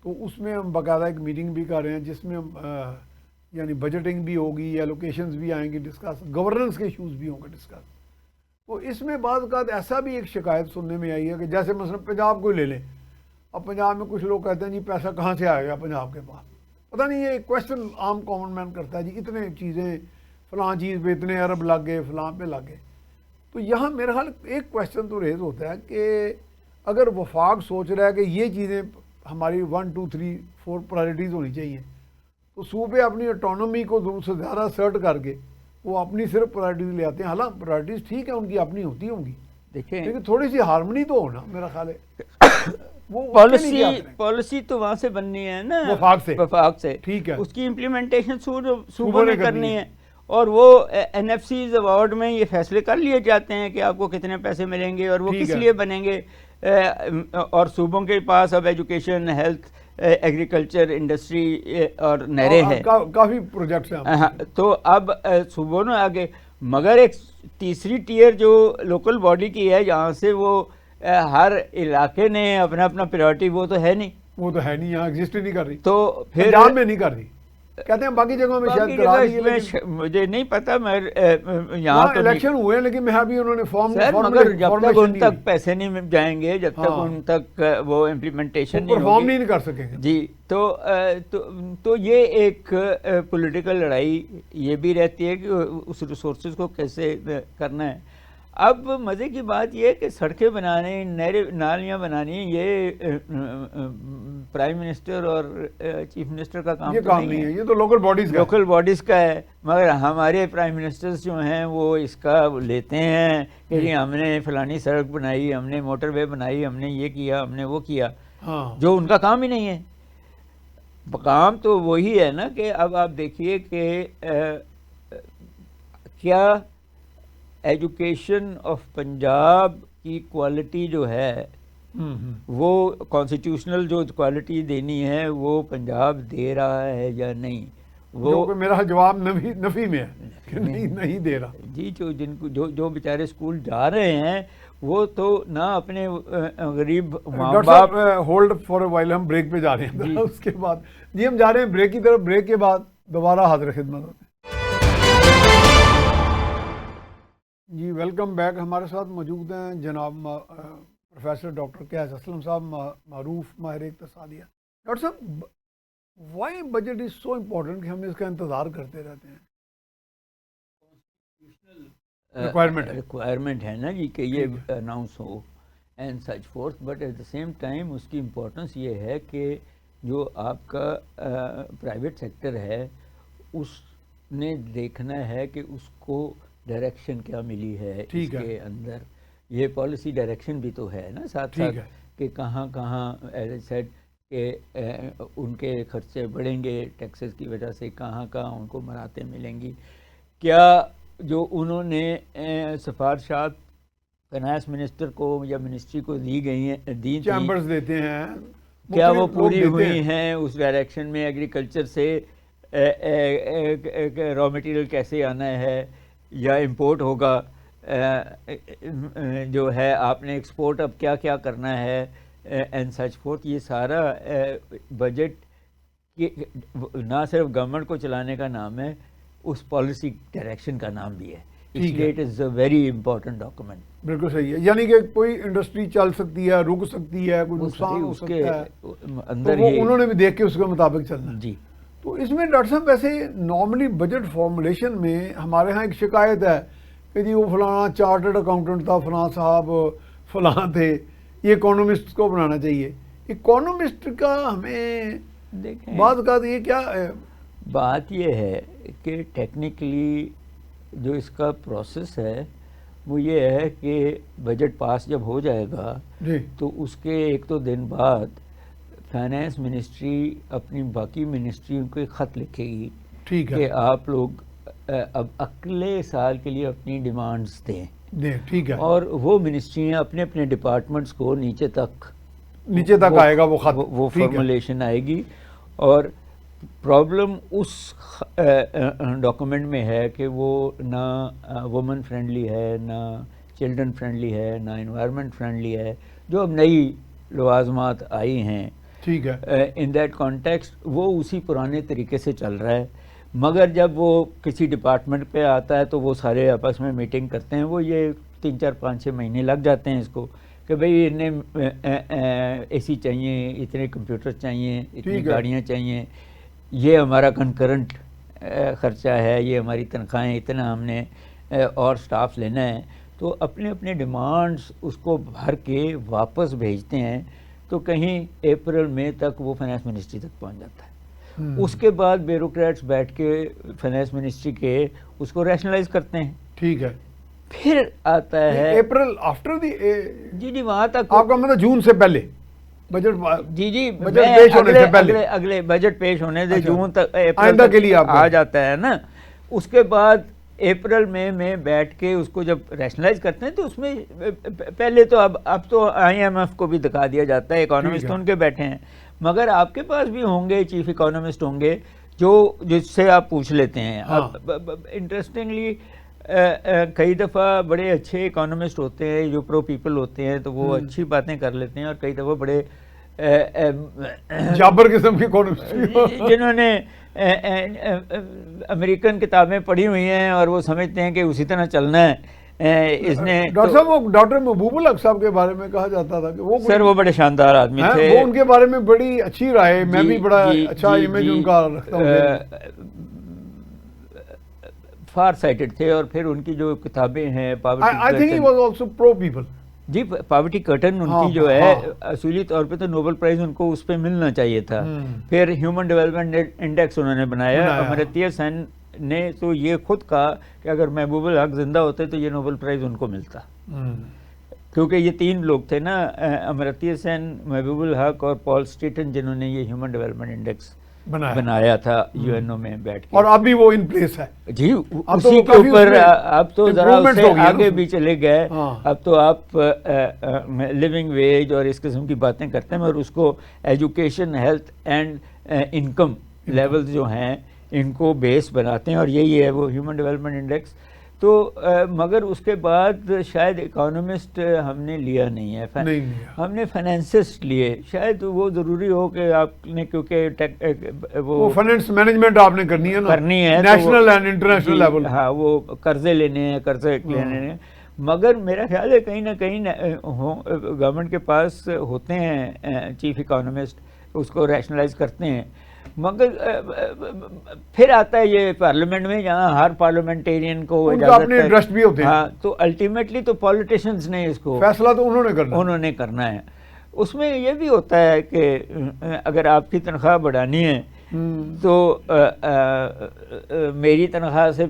تو اس میں ہم باقاعدہ ایک میٹنگ بھی کر رہے ہیں جس میں ہم یعنی بجٹنگ بھی ہوگی, ایلوکیشنز بھی آئیں گی ڈسکس, گورننس کے ایشوز بھی ہوں گے ڈسکس. تو اس میں بعض اوقات ایسا بھی ایک شکایت سننے میں آئی ہے کہ جیسے مثلا پنجاب کو لے لیں, اب پنجاب میں کچھ لوگ کہتے ہیں جی پیسہ کہاں سے آئے گا پنجاب کے پاس, پتہ نہیں, یہ کویشچن عام کامن مین کرتا ہے جی اتنے چیزیں فلاں چیز پہ اتنے ارب لگ گئے, فلاں پہ لگ گئے. تو یہاں میرا خیال ایک کویشچن تو ریز ہوتا ہے کہ اگر وفاق سوچ رہا ہے کہ یہ چیزیں ہماری 1 2 3 4 پرائرٹیز ہونی چاہیے, تو صوبے اپنی اٹانومی کو دور سے زیادہ سرٹ کر کے وہ اپنی صرف پرائرٹیز لے آتے ہیں. حالانکہ پرائرٹیز ٹھیک ہے ان کی اپنی ہوتی ہوں گی, دیکھیں لیکن تھوڑی سی ہارمنی تو ہونا میرا خیال ہے. پالیسی تو وہاں سے بننی ہے نا, وفاق سے, ٹھیک ہے, اس کی امپلیمنٹیشن صوبوں نے کرنی ہے. اور وہ این ایف سیز ایوارڈ میں یہ فیصلے کر لیے جاتے ہیں کہ آپ کو کتنے پیسے ملیں گے اور وہ کس لیے بنیں گے. اور صوبوں کے پاس اب ایجوکیشن, ہیلتھ, ایگریکلچر, انڈسٹری اور نہریں ہیں, کافی پروجیکٹس ہیں. تو اب صوبوں نے آگے, مگر ایک تیسری ٹیئر جو لوکل باڈی کی ہے جہاں سے وہ ہر علاقے نے اپنا اپنا پریورٹی, وہ تو ہے نہیں, یہاں ایگزسٹ نہیں کر رہی. تو پھر پنجاب میں نہیں کر رہی, کہتے ہیں باقی جگہوں میں شاید کرا دی ہے, مجھے نہیں پتا. میں یہاں تو الیکشن ہوئے لیکن میں ابھی انہوں نے مگر جب تک ان تک پیسے نہیں جائیں گے, جب تک ان تک وہ امپلیمنٹیشن پرفارم نہیں کر سکیں گے. جی, تو یہ ایک پولیٹیکل لڑائی یہ بھی رہتی ہے کہ اس ریسورسز کو کیسے کرنا ہے. اب مزے کی بات یہ ہے کہ سڑکیں بنانے, نالیاں بنانی, یہ پرائم منسٹر اور چیف منسٹر کا کام نہیں ہے, یہ تو لوکل باڈیز کا ہے. مگر ہمارے پرائم منسٹرز جو ہیں وہ اس کا لیتے ہیں کہ جی ہم نے فلانی سڑک بنائی, ہم نے موٹر وے بنائی, ہم نے یہ کیا, ہم نے وہ کیا, جو ان کا کام ہی نہیں ہے. کام تو وہی ہے نا کہ اب آپ دیکھیے کہ کیا ایجوکیشن آف پنجاب کی کوالٹی جو ہے وہ کانسٹیٹیوشنل جو کوالٹی دینی ہے وہ پنجاب دے رہا ہے یا نہیں. وہ میرا جواب نفی میں ہے کہ نہیں دے رہا. جی جن کو جو بیچارے اسکول جا رہے ہیں وہ تو نہ اپنے غریب ماں باپ. ہولڈ فار اے وائل, ہم بریک پہ جا رہے ہیں اس کے بعد. جی ہم جا رہے ہیں بریک کی طرف, بریک کے بعد دوبارہ حاضر خدمت ہوتے ہیں. جی ویلکم بیک. ہمارے ساتھ موجود ہیں جناب پروفیسر ڈاکٹر قیس اسلم صاحب, معروف ماہر اقتصادیہ. ڈاکٹر صاحب, why budget is so important کہ ہم اس کا انتظار کرتے رہتے ہیں؟ ریکوائرمنٹ ہے نا جی کہ یہ اناؤنس ہو and such forth, but at the same time اس کی امپورٹنس یہ ہے کہ جو آپ کا پرائیویٹ سیکٹر ہے اس نے دیکھنا ہے کہ اس کو ڈائریکشن کیا ملی ہے اس کے اندر. یہ پالیسی ڈائریکشن بھی تو ہے نا ساتھ ساتھ کہ کہاں ایز اے سیڈ کہ ان کے خرچے بڑھیں گے ٹیکسز کی وجہ سے, کہاں ان کو مراحتیں ملیں گی. کیا جو انہوں نے سفارشات فائنانس منسٹر کو یا منسٹری کو دی گئی ہیں, دی چیمبرز دیتے ہیں, کیا وہ پوری ہوئی ہیں اس ڈائریکشن میں؟ ایگریکلچر سے را مٹیریل کیسے آنا ہے یا امپورٹ ہوگا, جو ہے آپ نے ایکسپورٹ اب کیا کرنا ہے اینڈ سچ فورتھ. یہ سارا بجٹ نہ صرف گورنمنٹ کو چلانے کا نام ہے, اس پالیسی ڈائریکشن کا نام بھی ہے. اس لیے it is a very important document. بالکل صحیح ہے, یعنی کہ کوئی انڈسٹری چل سکتی ہے, رک سکتی ہے, کوئی نقصان ہو سکتا ہے, اندر تو انہوں نے بھی دیکھ کے اس کے مطابق چلنا. جی تو اس میں ڈاکٹر صاحب ویسے نارملی بجٹ فارمولیشن میں ہمارے ہاں ایک شکایت ہے کہ جی وہ فلانا چارٹرڈ اکاؤنٹنٹ تھا, فلاں صاحب فلاں تھے, یہ اکانومسٹ کو بنانا چاہیے. اکانومسٹ کا ہمیں دیکھیں بعض اوقات یہ کیا بات یہ ہے کہ ٹیکنیکلی جو اس کا پروسیس ہے وہ یہ ہے کہ بجٹ پاس جب ہو جائے گا تو اس کے ایک دو دن بعد فائنانس منسٹری اپنی باقی منسٹریوں کو خط لکھے گی کہ آپ لوگ اب اگلے سال کے لیے اپنی ڈیمانڈز دیں. ٹھیک ہے. اور وہ منسٹریاں اپنے ڈپارٹمنٹس کو نیچے تک آئے گا وہ خط, وہ فارمولیشن آئے گی. اور پرابلم اس ڈاکومنٹ میں ہے کہ وہ نہ وومن فرینڈلی ہے, نہ چلڈرن فرینڈلی ہے, نہ انوائرمنٹ فرینڈلی ہے, جو اب نئی لوازمات آئی ہیں. ٹھیک ہے. ان دیٹ کانٹیکسٹ وہ اسی پرانے طریقے سے چل رہا ہے, مگر جب وہ کسی ڈپارٹمنٹ پہ آتا ہے تو وہ سارے آپس میں میٹنگ کرتے ہیں. وہ یہ 3 4 5 6 مہینے لگ جاتے ہیں اس کو کہ بھئی انہیں اے سی چاہیے, اتنے کمپیوٹر چاہیے, اتنی گاڑیاں چاہیے, یہ ہمارا کنکرنٹ خرچہ ہے, یہ ہماری تنخواہیں, اتنا ہم نے اور سٹاف لینا ہے. تو اپنے ڈیمانڈز اس کو بھر کے واپس بھیجتے ہیں تو کہیں اپریل مئی تک وہ فائنانس منسٹری تک پہنچ جاتا ہے. اس کے بعد بیوروکریٹس بیٹھ کے فائنانس منسٹری کے اس کو ریشنلائز کرتے ہیں. ٹھیک ہے. پھر آتا ہے اپریل آفٹر دی جی وہاں تک آپ کا مطلب جون سے پہلے بجٹ جی بجٹ پیش ہونے سے پہلے اگلے بجٹ پیش ہونے سے جون تک آئندہ کے لیے آ جاتا ہے نا. اس کے بعد اپریل مئی میں بیٹھ کے اس کو جب ریشنلائز کرتے ہیں تو اس میں پہلے تو اب تو IMF کو بھی دکھا دیا جاتا ہے, اکانومسٹ ان کے بیٹھے ہیں, مگر آپ کے پاس بھی ہوں گے چیف اکانومسٹ ہوں گے جس سے آپ پوچھ لیتے ہیں. انٹرسٹنگلی کئی دفعہ بڑے اچھے اکانومسٹ ہوتے ہیں جو پرو پیپل ہوتے ہیں تو وہ اچھی باتیں کر لیتے ہیں, اور کئی دفعہ بڑے جابر قسم کے اکانومسٹ جنہوں نے امریکن کتابیں پڑھی ہوئی ہیں اور وہ سمجھتے ہیں کہ اسی طرح چلنا ہے. اس نے ڈاکٹر صاحب, وہ ڈاکٹر محبوب الحق صاحب کے بارے میں کہا جاتا تھا کہ وہ سر وہ بڑے شاندار آدمی تھے, وہ ان کے بارے میں بڑی اچھی رائے, میں بھی بڑا اچھا امیج ان کا رکھتا ہوں. فار سائٹڈ تھے, اور پھر ان کی جو کتابیں ہیں I think he was also pro people. جی پاورٹی کرٹن ان کی جو ہے اصولی طور پہ تو نوبل پرائز ان کو اس پہ ملنا چاہیے تھا. پھر ہیومن ڈیولپمنٹ انڈیکس انہوں نے بنایا. امرتیہ سین نے تو یہ خود کہا کہ اگر محبوب الحق زندہ ہوتے تو یہ نوبل پرائز ان کو ملتا, کیونکہ یہ 3 لوگ تھے نا, امرتیہ سین, محبوب الحق اور پال اسٹیٹن, جنہوں نے یہ ہیومن ڈیولپمنٹ انڈیکس بنایا تھا یو این او میں بیٹھ کے, اور اب بھی وہ ان پلیس ہے جی تو اسی وہ کے کافی اوپر اس میں اب تو ذرا improvements اسے ہو گئی ہے نا آگے اس میں. بھی چلے گئے. ہاں. اب تو آپ لیونگ ویج اور اس قسم کی باتیں کرتے ہیں, اور اس کو education, health and income levels جو ہیں ان کو بیس بناتے ہیں, اور یہی ہے وہ ہیومن ڈیولپمنٹ انڈیکس. تو مگر اس کے بعد شاید اکانومسٹ ہم نے لیا نہیں ہے, ہم نے فائنینسسٹ لیے. شاید وہ ضروری ہو کہ آپ نے, کیونکہ وہ فائنینس مینجمنٹ آپ نے کرنی ہے نا, کرنی ہے نیشنل اینڈ انٹرنیشنل لیول. ہاں, وہ قرضے لینے ہیں, قرضے لینے ہیں. مگر میرا خیال ہے کہیں نہ کہیں گورنمنٹ کے پاس ہوتے ہیں چیف اکانومسٹ, اس کو ریشنلائز کرتے ہیں. مگر پھر آتا ہے یہ پارلیمنٹ میں, جہاں ہر پارلیمنٹیرین کو اپنے انٹرسٹ بھی ہوتے ہیں. ہاں, تو الٹیمیٹلی تو پالیٹیشینز نے اس کو فیصلہ تو انہوں نے کرنا ہے. اس میں یہ بھی ہوتا ہے کہ اگر آپ کی تنخواہ بڑھانی ہے تو میری تنخواہ سے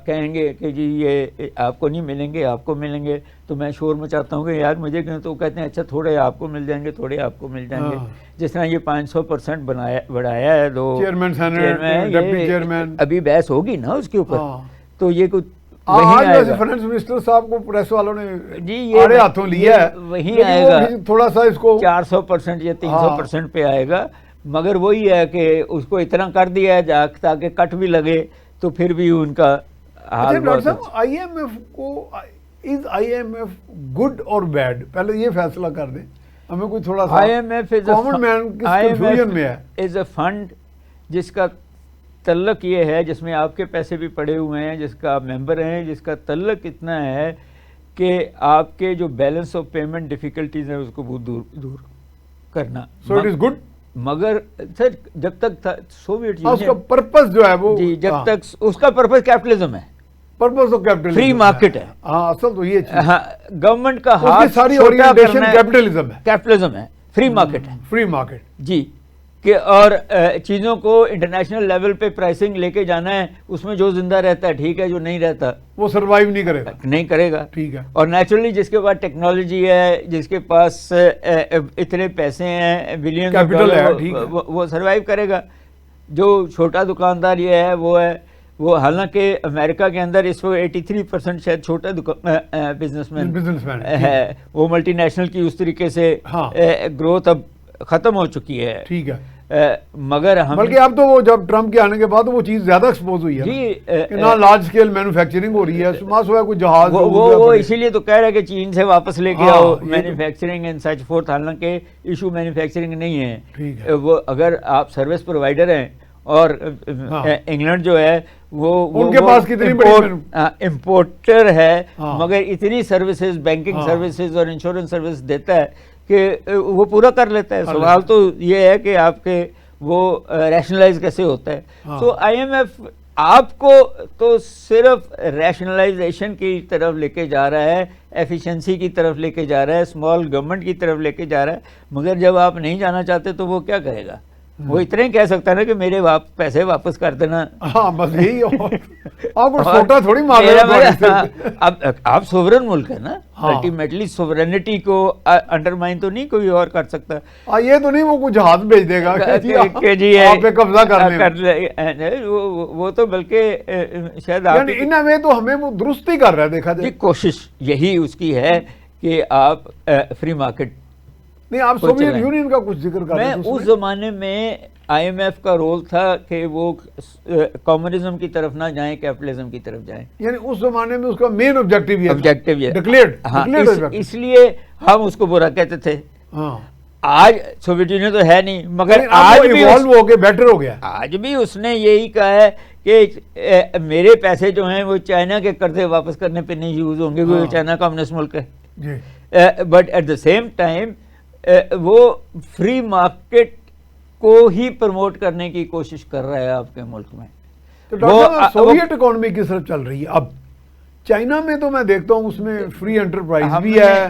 کہیں گے کہ جی یہ آپ کو نہیں ملیں گے, آپ کو ملیں گے, تو میں شور مچاتا ہوں کہ یار مجھے کیوں, تو کہتے ہیں اچھا تھوڑے آپ کو مل جائیں گے, تھوڑے آپ کو مل جائیں گے. جس طرح یہ 500% بڑھایا ہے دو چیئرمین, ابھی بحث ہوگی نا اس کے اوپر, تو یہ کچھ فائنانس منسٹر صاحب کو پریس والوں نے آڑے ہاتھوں لیا ہے, وہی آئے گا تھوڑا سا اس کو 400% یا 300% پہ آئے گا. مگر وہی ہے کہ اس کو اتنا کر دیا ہے تاکہ کٹ بھی لگے, تو پھر بھی ان کا حال. ڈاکٹر صاحب, آئی ایم ایف کو, is I M F good اور بیڈ, پہلے یہ فیصلہ کر دیں ہمیں. کوئی تھوڑا سا I M F common man confusion میں ہے. از اے فنڈ جس کا تعلق یہ ہے, جس میں آپ کے پیسے بھی پڑے ہوئے ہیں, جس کا آپ ممبر ہیں, جس کا تعلق اتنا ہے کہ آپ کے جو بیلنس آف پیمنٹ ڈیفیکلٹیز ہیں اس کو بہت دور کرنا. So it is good. مگر سر جب تک سوویٹ یونین, اس کا پرپس جو ہے وہ, جی جب تک اس کا پرپس کیپٹلزم ہے, purpose of capitalism, free market ہے. ہاں, اصل تو یہ چیز, ہاں, گورنمنٹ کا ہاتھ ساری چھوٹا اورینٹیشن کرنا کیپٹلزم ہے, فری مارکیٹ ہے. فری مارکیٹ, جی, کہ اور چیزوں کو انٹرنیشنل لیول پہ پرائسنگ لے کے جانا ہے. اس میں جو زندہ رہتا ہے ٹھیک ہے, جو نہیں رہتا وہ سروائیو نہیں کرے گا. ٹھیک ہے. اور نیچرلی جس کے پاس ٹیکنالوجی ہے, جس کے پاس اتنے پیسے ہیں, بلین کیپٹل ہے, وہ سروائیو کرے گا. جو چھوٹا دکاندار یہ ہے وہ حالانکہ امریکہ کے اندر اس وقت 83% شاید چھوٹا بزنس مین ہے, وہ ملٹی نیشنل کی اس طریقے سے گروتھ اب ختم ہو چکی ہے. ٹھیک ہے. مگر ہم بلکہ اب تو وہ جب ٹرمپ کے آنے کے بعد وہ چیز زیادہ ایکسپوز ہوئی ہے جی, نہ لارج اسکیل مینوفیکچرنگ ہو رہی ہے. کوئی جہاز وہ اسی لیے تو کہہ رہا ہے کہ چین سے واپس لے کے آؤ مینوفیکچرنگ اینڈ سچ فورتھ. حالانکہ ایشو مینوفیکچرنگ نہیں ہے. وہ اگر آپ سروس پرووائڈر ہیں, اور انگلینڈ جو ہے وہ ان کے پاس کتنی بڑی امپورٹر ہے, مگر اتنی سروسز, بینکنگ سروسز اور انشورنس سروس دیتا ہے کہ وہ پورا کر لیتا ہے. سوال تو یہ ہے کہ آپ کے وہ ریشنلائز کیسے ہوتا ہے. تو آئی ایم ایف آپ کو تو صرف ریشنلائزیشن کی طرف لے کے جا رہا ہے, ایفیشنسی کی طرف لے کے جا رہا ہے, اسمال گورنمنٹ کی طرف لے کے جا رہا ہے. مگر جب آپ نہیں جانا چاہتے تو وہ کیا کرے گا؟ وہ اتنا ہی کہہ سکتا ہے نا کہ میرے پیسے واپس کر دینا. ہاں بس یہی. آپ چھوٹا تھوڑی مار رہے ہیں. آپ سوورن ملک ہے نا, الٹیمیٹلی سوورنٹی کو انڈرمائن تو نہیں کوئی اور کر سکتا. یہ تو نہیں وہ کچھ ہاتھ بھیج دے گا کہ جی آپ پہ قبضہ کر لیں. وہ تو بلکہ شاید ان میں تو ہمیں وہ درستی کر رہا ہے. دیکھا جائے کوشش یہی اس کی ہے کہ آپ فری مارکیٹ نہیں. آپ سوویت یونین کا کچھ ذکر کر رہے ہیں. اس زمانے میں آئی ایم ایف کا رول تھا کہ وہ کمیونزم کی طرف نہ جائیں, کیپٹلزم کی طرف جائیں. یعنی اس زمانے میں اس کا مین آبجیکٹو یہ ڈکلیئرڈ. ہاں, اس لیے ہم اس کو برا کہتے تھے. آج سوویت یونین تو ہے نہیں, مگر آج بھی ایوالو ہو کے بیٹر ہو گیا. آج بھی اس نے یہی کہا ہے کہ میرے پیسے جو ہیں وہ چائنا کے قرضے واپس کرنے پہ نہیں یوز ہوں گے, کیونکہ چائنا کمیونسٹ ملک ہے. But at the same time وہ فری مارکیٹ کو ہی پروموٹ کرنے کی کوشش کر رہا ہے آپ کے ملک میں. سوویت اکانومی کس طرف چل رہی ہے اب؟ چائنا میں تو میں دیکھتا ہوں اس میں فری انٹرپرائز بھی ہے.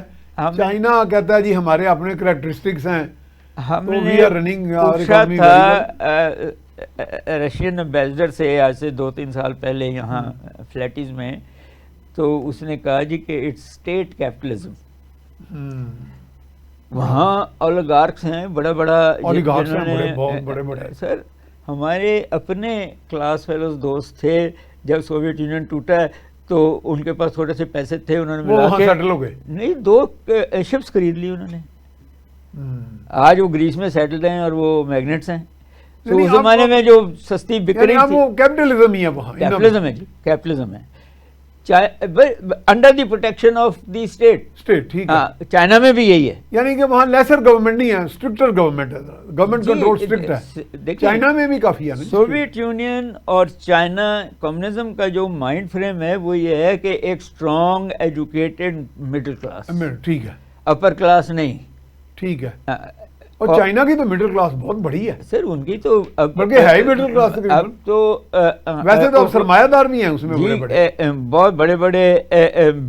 چائنا کہتا ہے جی ہمارے اپنے کریکٹرسٹکس ہیں, we are running our economy. Russian ambassador سے آج سے 2-3 سال پہلے یہاں فلیٹیز میں, تو اس نے کہا جی کہ اٹس اسٹیٹ کیپٹلزم. وہاں اولیگارکس ہیں, بڑا بڑے سر ہمارے اپنے کلاس فیلوز دوست تھے، جب سوویت یونین ٹوٹا تو ان کے پاس تھوڑے سے پیسے تھے، انہوں نے ملا کے سیٹل ہو گئے. نہیں 2 شپس خرید لی انہوں نے. آج وہ گریس میں سیٹلڈ ہیں اور وہ میگنیٹس ہیں. تو اس زمانے میں جو سستی بک رہی تھی، وہ کیپٹلزم ہی ہے وہاں. کیپٹلزم ہے جی، کیپٹلزم ہے under the protection of the state. ٹھیک ہے. چائنا میں بھی یہی ہے. یعنی کہ وہاں لیسر گورنمنٹ نہیں ہے، اسٹرکٹر گورنمنٹ ہے، گورنمنٹ کنٹرول اسٹرکٹ ہے. چائنا میں بھی کافی ہے. سوویت یونین اور چائنا کمیونزم کا جو مائنڈ فریم ہے وہ یہ ہے کہ ایک اسٹرانگ ایجوکیٹڈ مڈل کلاس. ٹھیک ہے. اپر کلاس نہیں. ٹھیک ہے. اور چائنا کی تو مڈل کلاس بہت بڑی ہے سر. ان کی تو بلکہ ہے ہی مڈل کلاس. اب تو ویسے تو سرمایہ دار بھی ہیں اس میں، بہت بڑے بڑے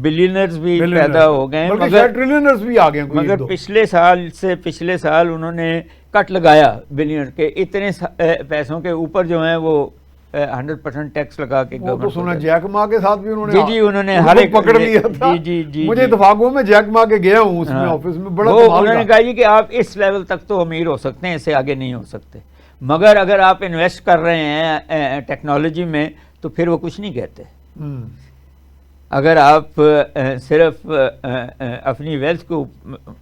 بلینرز بھی پیدا ہو گئے، مگر ٹریلینرز بھی آ گئے. مگر پچھلے سال انہوں نے کٹ لگایا بلینر کے. اتنے پیسوں کے اوپر جو ہیں وہ 100% ٹیکس لگا کے تو سنا جیک ما کے ساتھ بھی انہوں نے ہر ایک پکڑ لیا تھا. مجھے اتفاق ہوا میں جیک ما کے گیا ہوں اس میں آفس میں. بڑا انہوں نے کہا جی کہ آپ اس لیول تک تو امیر ہو سکتے ہیں، اس سے آگے نہیں ہو سکتے، مگر اگر آپ انویسٹ کر رہے ہیں ٹیکنالوجی میں تو پھر وہ کچھ نہیں کہتے. اگر آپ صرف اپنی ویلتھ کو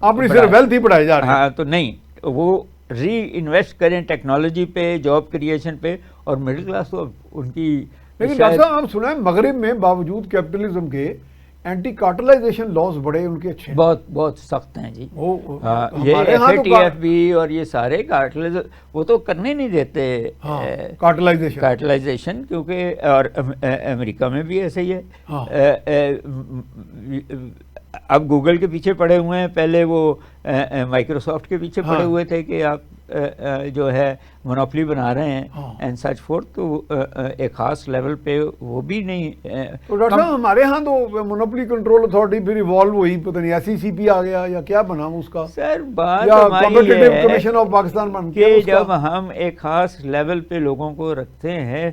اپنی صرف ویلتھ ہی بڑھائے جا رہے ہیں، ہاں تو نہیں، وہ ری انویسٹ کریں ٹیکنالوجی پہ، جاب کریشن پہ. اور مڈل کلاس تو ان کی. لیکن ڈاکٹر صاحب ہم سنا ہے مغرب میں باوجود کیپٹلزم کے اینٹی کارٹلائزیشن لاز بڑے ان کے اچھے، بہت سخت ہیں جی. یہ FATF بھی اور یہ سارے وہ تو کرنے نہیں دیتے کارٹلائزیشن، کیونکہ اور امریکہ میں بھی ایسے ہی ہے. اب گوگل کے پیچھے پڑے ہوئے ہیں، پہلے وہ مائکروسافٹ کے پیچھے پڑے ہوئے تھے کہ آپ جو ہے مونوپلی بنا رہے ہیں اینڈ سچ فورتھ. تو ایک خاص لیول پہ وہ بھی نہیں. تو ڈاکٹر صاحب ہمارے ہاں تو مونوپلی کنٹرول اتھارٹی پھر ایوالو ہوئی، پتہ نہیں SECP آ گیا یا کیا بنا اس کا. سر بات ہماری ہے کمیشن آف پاکستان بن کہ جب ہم ایک خاص لیول پہ لوگوں کو رکھتے ہیں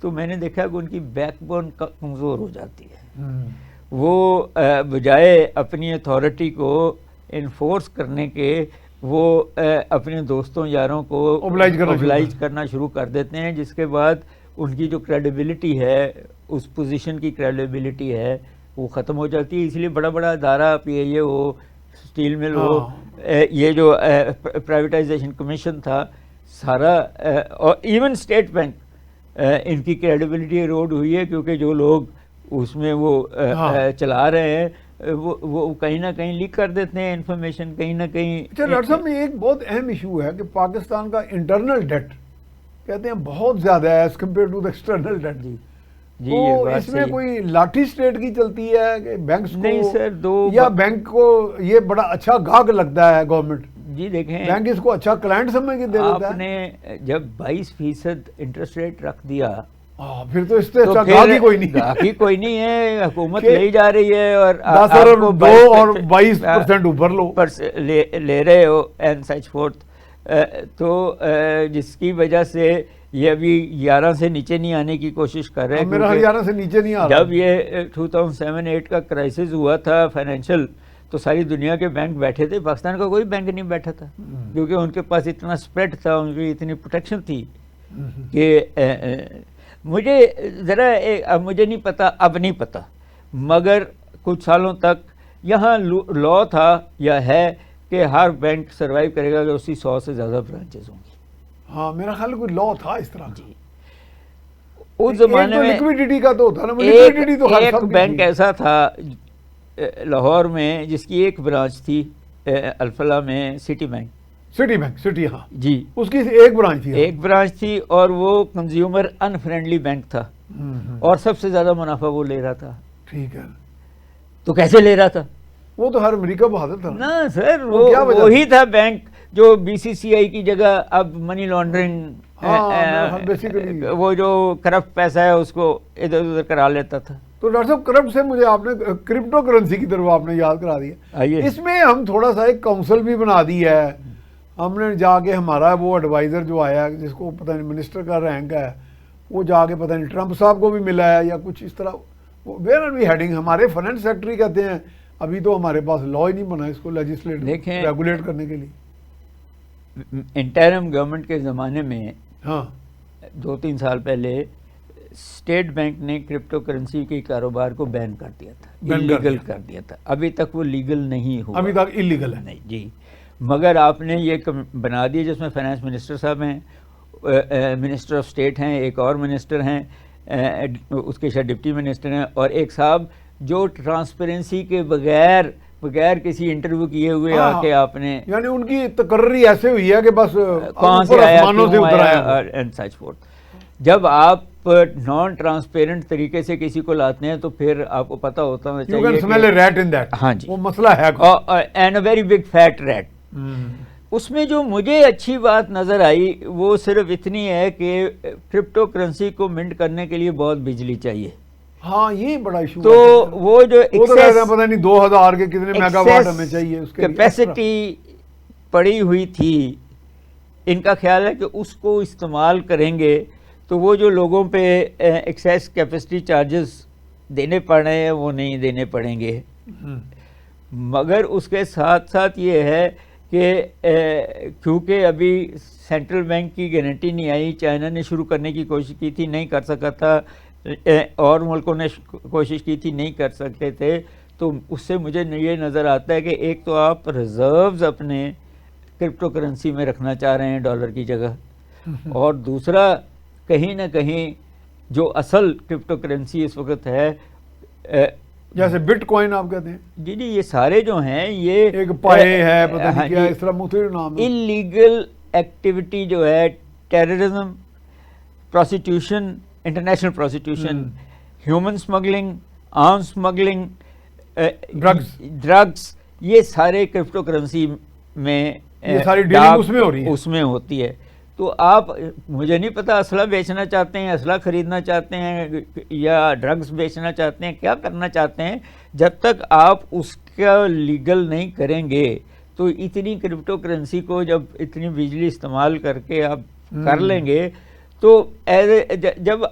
تو میں نے دیکھا کہ ان کی بیک بون کمزور ہو جاتی ہے. وہ بجائے اپنی اتھارٹی کو انفورس کرنے کے وہ اپنے دوستوں یاروں کو اوبلائج کرنا شروع کر دیتے ہیں، جس کے بعد ان کی جو کریڈیبلٹی ہے، اس پوزیشن کی کریڈیبلٹی ہے، وہ ختم ہو جاتی ہے. اس لیے بڑا بڑا ادارہ PIA ہو، اسٹیل مل ہو، یہ جو پرائیویٹائزیشن کمیشن تھا سارا، اور ایون اسٹیٹ بینک، ان کی کریڈیبلٹی ایروڈ ہوئی ہے کیونکہ جو لوگ اس میں وہ چلا رہے ہیں وہ کہیں نہ کہیں لیک کر دیتے ہیں انفارمیشن کہیں نہ کہیں. اچھا ڈاکٹر صاحب میں ایک بہت اہم ایشو ہے کہ پاکستان کا انٹرنل ڈیٹ کہتے ہیں بہت زیادہ ہے as compare to the external debt. تو اس میں کوئی لاٹھی اسٹیٹ کی چلتی ہے کہ بینکس کو؟ نہیں سر، یا بینک کو یہ بڑا اچھا گاہک لگتا ہے گورنمنٹ؟ جی دیکھیں، بینک اس کو اچھا کلائنٹ سمجھ کے دے دیتا ہے. آپ نے جب 22% انٹرسٹ ریٹ رکھ دیا پھر تو اس سے اچھا گاہک کوئی نہیں، گاہکی کوئی نہیں ہے. حکومت لے جا رہی ہے اور 10 اور 2 اور 22% اوپر لو لے رہے ہو اینڈ سچ فورتھ. تو جس کی وجہ سے یہ ابھی 11 سے نیچے نہیں آنے کی کوشش کر رہے ہیں. میرا 11 سے نیچے نہیں آ رہا. جب یہ 2007-8 کا کرائسس ہوا تھا فائنینشیل، تو ساری دنیا کے بینک بیٹھے تھے، پاکستان کا کوئی بینک نہیں بیٹھا تھا کیونکہ ان کے پاس اتنا اسپریڈ تھا، ان کی اتنی پروٹیکشن تھی کہ مجھے مجھے نہیں پتا، اب نہیں پتا، مگر کچھ سالوں تک یہاں لا تھا یا ہے کہ ہر بینک سروائیو کرے گا کہ اس کی 100 سے زیادہ برانچز ہوں گی. ہاں میرا خیال کوئی لا تھا اس طرح. جی اس زمانے میں لیکویڈیٹی کا تو ہوتا نا، لیکویڈیٹی تو ایک بینک ایسا تھا لاہور میں جس کی ایک برانچ تھی الفلاح میں، سٹی بینک. ہاں جی، اس کی ایک برانچ تھی اور وہ کنزیومر ان فرینڈلی بینک تھا اور سب سے زیادہ منافع وہ لے رہا تھا. ٹھیک ہے. تو کیسے لے رہا تھا؟ وہ تو ہر امریکہ بہادر تھا نا سر. وہی تھا بینک جو BCCI کی جگہ اب منی لانڈرنگ، وہ جو کرپٹ پیسہ ہے اس کو ادھر ادھر کرا لیتا تھا. تو ڈاکٹر صاحب کرپٹ سے مجھے آپ نے کرپٹو کرنسی کی طرف آپ نے یاد کرا دیا. اس میں ہم تھوڑا سا ایک کونسل بھی بنا دی ہے. ہم نے جا کے ہمارا وہ ایڈوائزر جو آیا جس کو پتہ نہیں منسٹر کا رینک ہے، وہ جا کے پتہ نہیں ٹرمپ صاحب کو بھی ملا ہے یا کچھ اس طرح. Where are we heading? ہمارے فائنانس سیکٹری کہتے ہیں ابھی تو ہمارے پاس لا ہی نہیں بنا اس کو ریگولیٹ کرنے کے لیے. انٹرم گورنمنٹ کے زمانے میں ہاں 2-3 سال پہلے اسٹیٹ بینک نے کرپٹو کرنسی کے کاروبار کو بین کر دیا تھا، انلیگل کر دیا تھا. ابھی تک وہ لیگل نہیں ہوا، ابھی تک انلیگل ہے. نہیں جی. مگر آپ نے یہ بنا دیا جس میں فائنانس منسٹر صاحب ہیں، منسٹر آف اسٹیٹ ہیں، ایک اور منسٹر ہیں، اس کے شاید ڈپٹی منسٹر ہیں، اور ایک صاحب جو ٹرانسپیرنسی کے بغیر کسی انٹرویو کیے ہوئے آ کے آپ نے، یعنی ان کی تقرری ایسے ہوئی ہے کہ بس کہاں سے آیا، کیوں آیا اینڈ سچ فورتھ. جب آپ نان ٹرانسپیرنٹ طریقے سے کسی کو لاتے ہیں تو پھر آپ کو پتہ ہوتا ہے چاہیے. ہاں جی، وہ مسئلہ ہے and a very big fat rate. اس میں جو مجھے اچھی بات نظر آئی وہ صرف اتنی ہے کہ کرپٹو کرنسی کو منٹ کرنے کے لیے بہت بجلی چاہیے. ہاں یہ بڑا ایشو. تو وہ جو پتہ نہیں 2000 کے کتنے میگا واٹ ہمیں چاہیے، اس کے کیپیسٹی پڑی ہوئی تھی، ان کا خیال ہے کہ اس کو استعمال کریں گے تو وہ جو لوگوں پہ ایکسیس کیپیسٹی چارجز دینے پڑ رہے ہیں وہ نہیں دینے پڑیں گے. مگر اس کے ساتھ ساتھ یہ ہے کہ کیونکہ ابھی سینٹرل بینک کی گارنٹی نہیں آئی، چائنا نے شروع کرنے کی کوشش کی تھی، نہیں کر سکا تھا، اور ملکوں نے کوشش کی تھی، نہیں کر سکتے تھے. تو اس سے مجھے یہ نظر آتا ہے کہ ایک تو آپ ریزروز اپنے کرپٹو کرنسی میں رکھنا چاہ رہے ہیں ڈالر کی جگہ، اور دوسرا کہیں نہ کہیں جو اصل کرپٹو کرنسی اس وقت ہے، جیسے بٹ کوائن آپ کہتے ہیں، جی یہ سارے جو ہیں یہ ایک پائے ہے، پتہ نہیں کیا اس طرح مختلف نام ہے. انلیگل ایکٹیویٹی جو ہے، terrorism, prostitution, international prostitution, human smuggling, arm smuggling, drugs, یہ سارے کرپٹو کرنسی میں یہ ساری ڈیلنگ اس میں ہو رہی ہے، اس میں ہوتی ہے. تو آپ، مجھے نہیں پتا اسلحہ بیچنا چاہتے ہیں، اسلحہ خریدنا چاہتے ہیں، یا ڈرگس بیچنا چاہتے ہیں، کیا کرنا چاہتے ہیں، جب تک آپ اس کا لیگل نہیں کریں گے تو اتنی کرپٹو کرنسی کو جب اتنی بجلی استعمال کر کے آپ کر لیں گے تو جب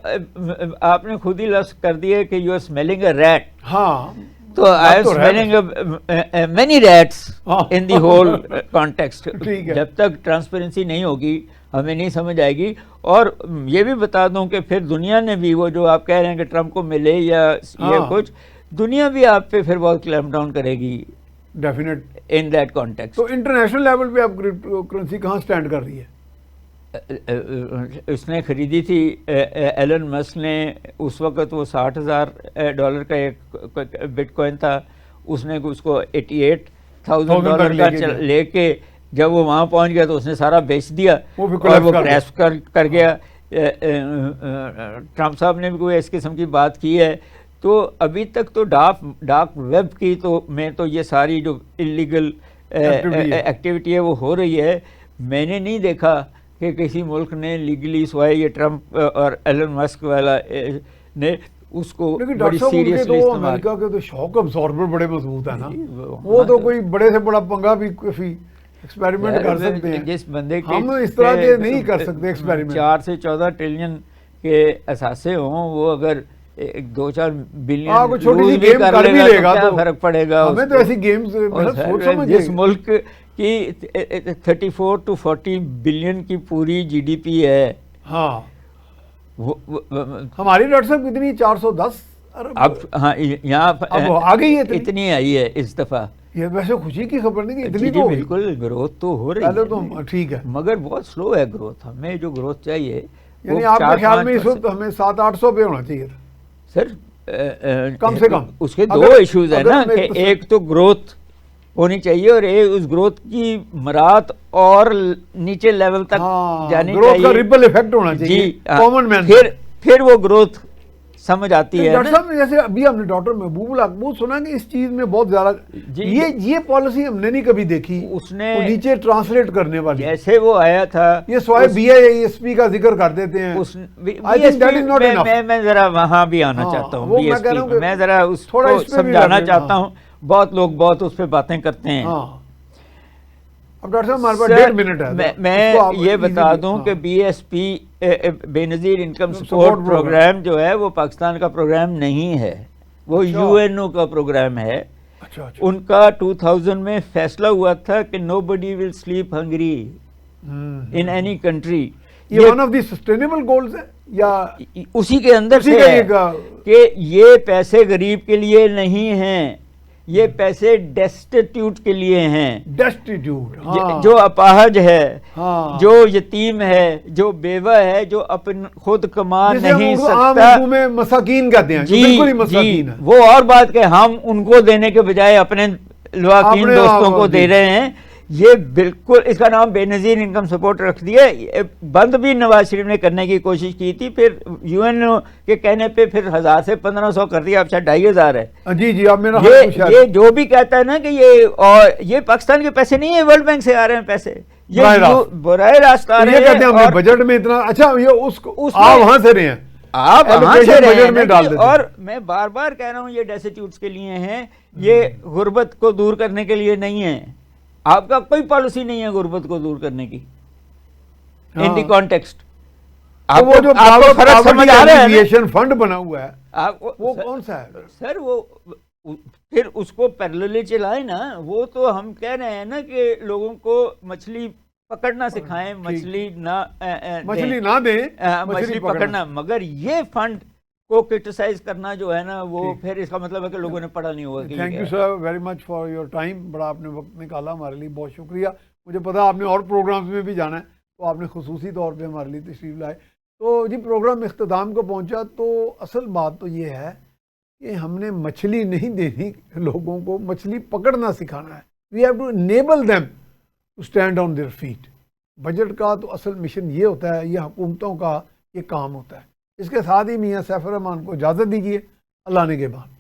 آپ نے خود ہی لفظ کر دیا کہ you are smiling a rate. ہاں تو I am smiling many rates in the whole context. جب تک ٹرانسپیرنسی نہیں ہوگی ہمیں نہیں سمجھ آئے گی. اور یہ بھی بتا دوں کہ پھر دنیا نے بھی، وہ جو آپ کہہ رہے ہیں کہ ٹرمپ کو ملے یا یہ کچھ، دنیا بھی آپ پہ پھر بہت کلیمپ ڈاؤن کرے گی ڈیفینیٹ ان دیٹ کانٹیکسٹ. تو انٹرنیشنل لیول پہ اب کرپٹو کرنسی کہاں سٹینڈ کر رہی ہے؟ اس نے خریدی تھی ایلن مسک نے، اس وقت وہ $60,000 کا ایک بٹ کوائن تھا، اس نے اس کو $88,000 کا لے کے جب وہ وہاں پہنچ گیا تو اس نے سارا بیچ دیا اور وہ کریش کر گیا. ٹرمپ صاحب نے بھی کوئی اس قسم کی بات کی ہے. تو ابھی تک تو ڈارک ویب کی تو میں تو یہ ساری جو انلیگل ایکٹیویٹی ہے وہ ہو رہی ہے. میں نے نہیں دیکھا کہ کسی ملک نے لیگلی، سوائے یہ ٹرمپ اور ایلن مسک والا نے اس کو بڑی سیریسلی استعمال. امریکہ کے تو شاک ابزاربر بڑے مضبوط ہیں نا، وہ تو کوئی بڑے سے بڑا پنگا بھی کافی ایکسپیریمنٹ کر سکتے ہیں. جس بندے کے ہم اس طرح کے نہیں کر سکتے ایکسپیریمنٹ. 4 سے 14 ٹریلین کے اثاثے ہوں، وہ اگر 2-4 بلین چھوٹی سی گیم کر بھی لے گا کیا فرق پڑے گا. ہمیں تو ایسی گیمز جس ملک کی 34 to 40 بلین کی پوری جی ڈی پی ہے، ہاں ہماری ڈاکٹر صاحب کتنی 410 ارب اب ہاں یہاں آ گئی ہے، اتنی آئی ہے اس دفعہ. یہ ویسے خوشی کی خبر نہیں کہ اتنی تو بالکل گروتھ تو ہو رہی ہے، تو ٹھیک ہے، مگر بہت سلو ہے گروتھ. ہمیں جو گروتھ چاہیے، یعنی آپ کے خیال میں اس وقت ہمیں 700-800 پہ ہونا چاہیے سر. کم سے کم اس کے 2 ایشوز ہیں نا، کہ ایک تو گروتھ ہونی چاہیے اور ایک اس گروتھ کی مراد اور نیچے لیول تک جانی چاہیے، گروتھ کا ریپل ایفیکٹ ہونا چاہیے کامن مین. پھر وہ گروتھ سمجھ آتی ہے. ڈاکٹر صاحب جیسے ابھی ہم نے ڈاکٹر محبوب الحق سنا کہ اس چیز میں بہت زیادہ یہ پالیسی ہم نے نہیں کبھی دیکھی، اس نے نیچے ٹرانسلیٹ کرنے والی. جیسے وہ آیا تھا، یہ سوائے بی آئی ایس پی کا ذکر کر دیتے ہیں. میں ذرا وہاں بھی آنا چاہتا ہوں، میں ذرا اس کو سمجھانا چاہتا ہوں. بہت لوگ بہت اس پہ باتیں کرتے ہیں. اب ڈاکٹر صاحب ہمارے پاس 1.5 منٹ ہے. میں یہ بتا دوں کہ بی ایس پی بے نظیر انکم سپورٹ پروگرام جو ہے وہ پاکستان کا پروگرام نہیں ہے، وہ یو این او کا پروگرام ہے. ان کا 2000 میں فیصلہ ہوا تھا کہ nobody will sleep hungry in any country. یہ one of the sustainable goals ہے یا اسی کے اندر اسی سے کا ہے ایک کہ یہ پیسے غریب کے لیے نہیں ہیں، یہ پیسے ڈیسٹیٹیوٹ کے لیے ہیں، ڈیسٹیٹیوٹ، ہاں جو اپاہج ہے، ہاں، جو یتیم ہے، جو بیوہ ہے، جو خود کما جسے ہم نہیں عام سکتا، اردو میں مساکین کہتے ہیں، جو جی بالکل ہی جی مساکین ہے. وہ اور بات کہ ہم ان کو دینے کے بجائے اپنے لواکین اپنے دوستوں آپ کو جی. دے رہے ہیں. یہ بالکل اس کا نام بے نظیر انکم سپورٹ رکھ دیا. بند بھی نواز شریف نے کرنے کی کوشش کی تھی، پھر یو این او کے کہنے پہ پھر 1000 سے 1500 کر دیا، اب شاید 2500 ہے. جی جی اب میرا یہ جو بھی کہتا ہے نا کہ یہ پاکستان کے پیسے نہیں ہیں، ورلڈ بینک سے آ رہے ہیں پیسے، یہ براہ راست آ رہے یہ کہتے ہیں ہم نے ہیں. بجٹ میں اتنا اچھا یہ اس اس آپ میں- وہاں سے رہے ہیں، آپ وہاں سے allocation رہے بجٹ ہیں میں نا ڈال جی. دیتے ہیں. اور میں بار بار کہہ رہا ہوں یہ ڈیسٹیٹیوٹس کے لیے ہیں، یہ غربت کو دور کرنے کے لیے نہیں ہے. آپ کا کوئی پالیسی نہیں ہے غربت کو دور کرنے کی ان دی کانٹیکسٹ. تو وہ جو آپ کو فرق سمجھ آ رہا ہے نا؟ ایویشن فنڈ بنا ہوا ہے وہ سر- کون سا ہے؟ سر وہ پھر اس کو پیرللی چلائیں نا. وہ تو ہم کہہ رہے ہیں نا کہ لوگوں کو مچھلی پکڑنا سکھائیں، مچھلی نہ مچھلی نہ دیں، مچھلی پکڑنا. مگر یہ فنڈ کو کرٹیسائز کرنا جو ہے نا وہ پھر اس کا مطلب ہے کہ لوگوں نے پڑھا نہیں ہوگا. Thank you sir very much for your time. بڑا آپ نے وقت نکالا ہمارے لیے، بہت شکریہ. مجھے پتا آپ نے اور پروگرامز میں بھی جانا ہے تو آپ نے خصوصی طور پہ ہمارے لیے تشریف لائے. تو جی پروگرام اختتام کو پہنچا تو اصل بات تو یہ ہے کہ ہم نے مچھلی نہیں دینی لوگوں کو، مچھلی پکڑنا سکھانا ہے. We have to enable them to stand on their feet. Budget کا تو اصل مشن یہ ہوتا ہے، یہ حکومتوں کا یہ کام ہوتا ہے. اس کے ساتھ ہی میاں سیف الرحمان کو اجازت دیجیے. اللہ نے کے بعد.